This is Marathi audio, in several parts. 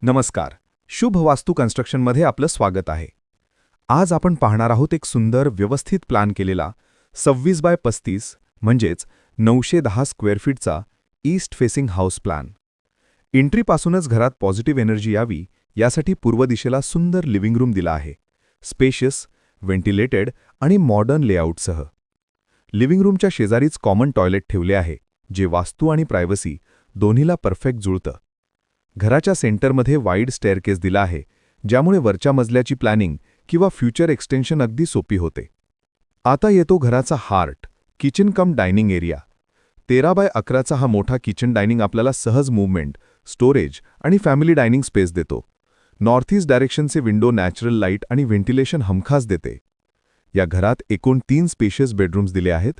नमस्कार. शुभ वास्तू कन्स्ट्रक्शनमध्ये आपलं स्वागत आहे. आज आपण पाहणार आहोत एक सुंदर व्यवस्थित प्लॅन केलेला 26x35 म्हणजेच 910 स्क्वेअर फीटचा ईस्ट फेसिंग हाऊस प्लॅन. एंट्रीपासूनच घरात पॉझिटिव्ह एनर्जी यावी यासाठी पूर्व दिशेला सुंदर लिव्हिंग रूम दिला आहे. स्पेशियस, व्हेंटिलेटेड आणि मॉडर्न लेआउटसह. लिव्हिंग रूमच्या शेजारीच कॉमन टॉयलेट ठेवले आहे, जे वास्तू आणि प्रायव्हसी दोन्हीला परफेक्ट जुळतं. घराच्या सेंटरमध्ये वाईड स्टेअरकेस दिला आहे, ज्यामुळे वरच्या मजल्याची प्लॅनिंग किंवा फ्युचर एक्सटेन्शन अगदी सोपी होते. आता येतो घराचा heart, kitchen cum dining area. 13x11चा हा मोठा किचन डायनिंग आपल्याला सहज मूव्हमेंट, स्टोरेज आणि फॅमिली डायनिंग स्पेस देतो. नॉर्थ ईस्ट डायरेक्शनचे विंडो नॅचरल लाईट आणि व्हेंटिलेशन हमखास देते. या घरात एकूण 3 स्पेशियस बेडरूम्स दिले आहेत.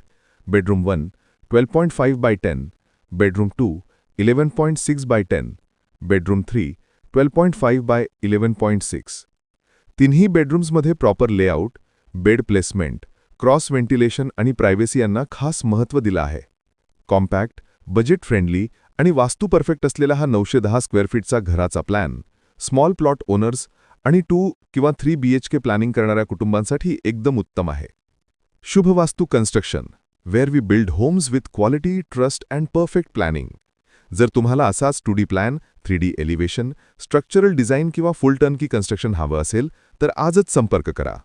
Bedroom 1 12.5x10, bedroom 2 11.6x10, bedroom 3 12.5x11.6. तिन्ही बेडरूम्समध्ये proper layout, bed placement, cross ventilation आणि प्रायव्हसी यांना खास महत्त्व दिलं आहे. कॉम्पॅक्ट, बजेट फ्रेंडली आणि वास्तू परफेक्ट असलेला हा 910 स्क्वेअर फीटचा घराचा प्लॅन स्मॉल प्लॉट ओनर्स आणि 2 किंवा 3 BHK प्लॅनिंग करणाऱ्या कुटुंबांसाठी एकदम उत्तम आहे. Shubh Vastu construction, where we build homes with quality, trust and perfect planning. जर तुम्हाला असाच 2D plan, 3D elevation, structural design किंवा फुल टर्नकी कन्स्ट्रक्शन हवं असेल तर आजच संपर्क करा.